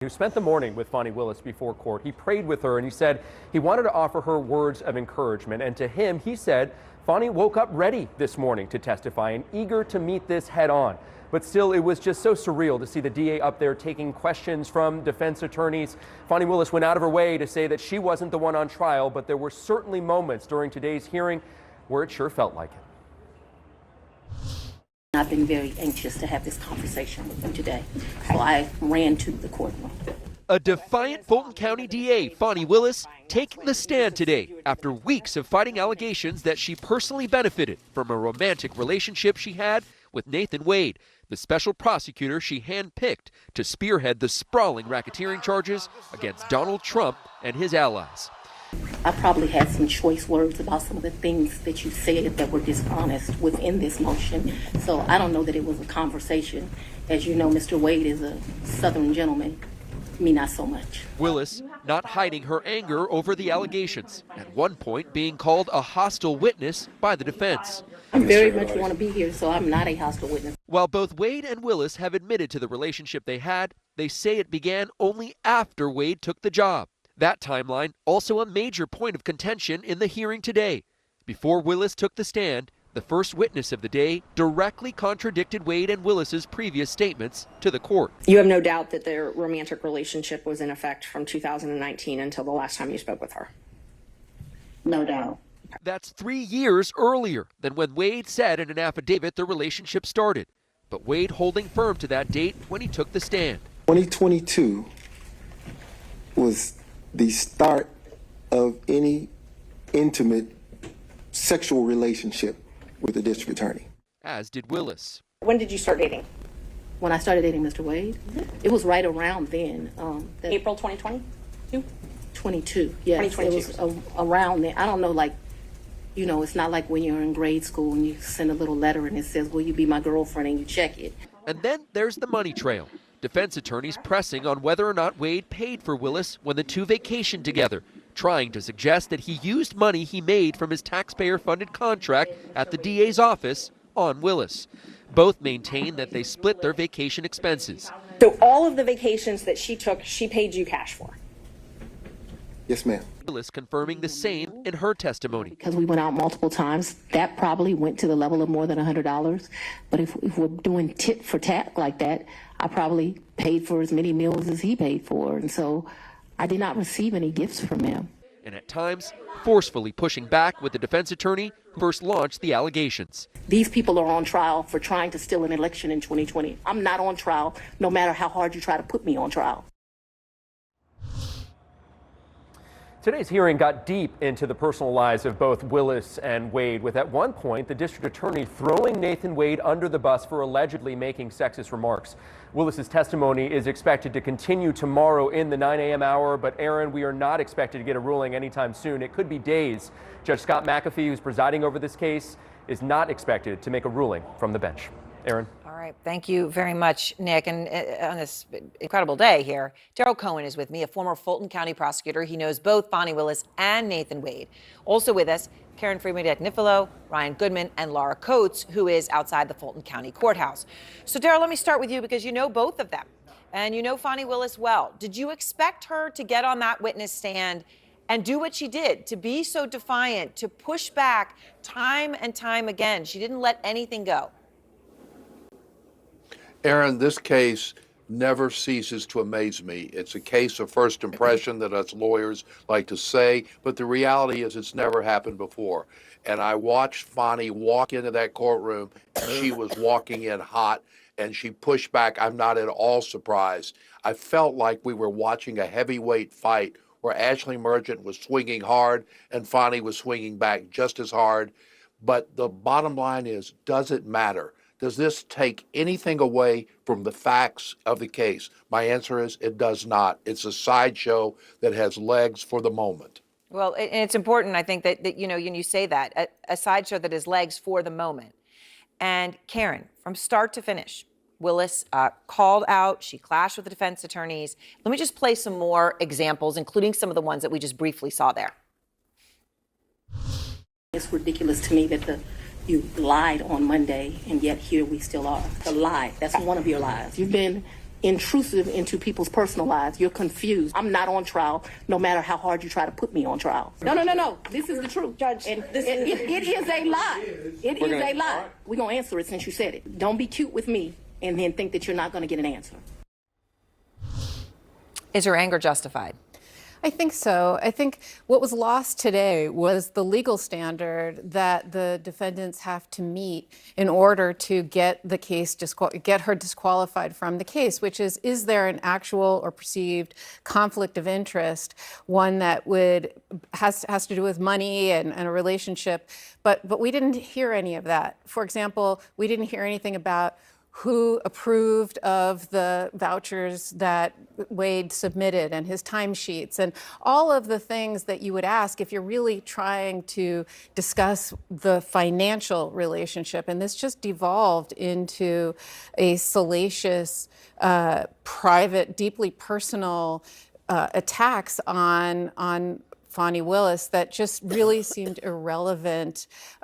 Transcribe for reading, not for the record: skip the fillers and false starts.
Who spent the morning with Fani Willis before court. He prayed with her and he said he wanted to offer her words of encouragement. And to him, he said Fani woke up ready this morning to testify and eager to meet this head on. But still, it was just so surreal to see the DA up there taking questions from defense attorneys. Fani Willis went out of her way to say that she wasn't the one on trial, but there were certainly moments during today's hearing where it sure felt like it. I've been very anxious to have this conversation with them today, so I ran to the courtroom. A defiant Fulton County DA, Fani Willis, taking the stand today after weeks of fighting allegations that she personally benefited from a romantic relationship she had with Nathan Wade, the special prosecutor she handpicked to spearhead the sprawling racketeering charges against Donald Trump and his allies. I probably had some choice words about some of the things that you said that were dishonest within this motion. So I don't know that it was a conversation. As you know, Mr. Wade is a Southern gentleman. Me, not so much. Willis not hiding her anger over the allegations, at one point being called a hostile witness by the defense. I very much want to be here, so I'm not a hostile witness. While both Wade and Willis have admitted to the relationship they had, they say it began only after Wade took the job. That timeline also a major point of contention in the hearing today. Before Willis took the stand, the first witness of the day directly contradicted Wade and Willis's previous statements to the court. You have no doubt that their romantic relationship was in effect from 2019 until the last time you spoke with her? No doubt. That's 3 years earlier than when Wade said in an affidavit the relationship started. But Wade holding firm to that date when he took the stand. 2022 was the start of any intimate sexual relationship with the district attorney. As did Willis. When did you start dating? When I started dating Mr. Wade, it was right around then. April 2022? 22, yes. 2022. It was around then. I don't know, like, you know, it's not like when you're in grade school and you send a little letter and it says, will you be my girlfriend, and you check it. And then there's the money trail. Defense attorneys pressing on whether or not Wade paid for Willis when the two vacationed together, trying to suggest that he used money he made from his taxpayer-funded contract at the DA's office on Willis. Both maintain that they split their vacation expenses. So all of the vacations that she took, she paid you cash for? Yes, ma'am. Willis confirming the same in her testimony. Because we went out multiple times, that probably went to the level of more than $100. But if we're doing tit for tat like that, I probably paid for as many meals as he paid for. And so I did not receive any gifts from him. And at times, forcefully pushing back with the defense attorney who first launched the allegations. These people are on trial for trying to steal an election in 2020. I'm not on trial, no matter how hard you try to put me on trial. Today's hearing got deep into the personal lives of both Willis and Wade, with at one point the district attorney throwing Nathan Wade under the bus for allegedly making sexist remarks. Willis's testimony is expected to continue tomorrow in the 9 a.m. hour, but Aaron, we are not expected to get a ruling anytime soon. It could be days. Judge Scott McAfee, who's presiding over this case, is not expected to make a ruling from the bench. Aaron. All right. Thank you very much, Nick. And on this incredible day here, Daryl Cohen is with me, a former Fulton County prosecutor. He knows both Fani Willis and Nathan Wade. Also with us, Karen Freeman-Nifilo, Ryan Goodman, and Laura Coates, who is outside the Fulton County Courthouse. So, Daryl, let me start with you because you know both of them, and you know Fani Willis well. Did you expect her to get on that witness stand and do what she did, to be so defiant, to push back time and time again? She didn't let anything go. Aaron, this case never ceases to amaze me. It's a case of first impression that us lawyers like to say, but the reality is it's never happened before. And I watched Fani walk into that courtroom, and she was walking in hot, and she pushed back. I'm not at all surprised. I felt like we were watching a heavyweight fight where Ashley Merchant was swinging hard and Fani was swinging back just as hard. But the bottom line is, does it matter? Does this take anything away from the facts of the case? My answer is it does not. It's a sideshow that has legs for the moment. Well, and it's important, I think, that you know, you say that, a sideshow that has legs for the moment. And Karen, from start to finish, Willis called out, she clashed with the defense attorneys. Let me just play some more examples, including some of the ones that we just briefly saw there. It's ridiculous to me that you lied on Monday, and yet here we still are. The lie, that's one of your lies. You've been intrusive into people's personal lives. You're confused. I'm not on trial, no matter how hard you try to put me on trial. No. This is the truth. Judge, and this it is a lie. It is a lie. We're going to answer it since you said it. Don't be cute with me and then think that you're not going to get an answer. Is her anger justified? I think so. I think what was lost today was the legal standard that the defendants have to meet in order to get the case get her disqualified from the case, which is there an actual or perceived conflict of interest, one that has to do with money and a relationship, but we didn't hear any of that. For example, we didn't hear anything about who approved of the vouchers that Wade submitted and his timesheets and all of the things that you would ask if you're really trying to discuss the financial relationship. And this just devolved into a salacious, private, deeply personal attacks on Fani Willis that just really seemed irrelevant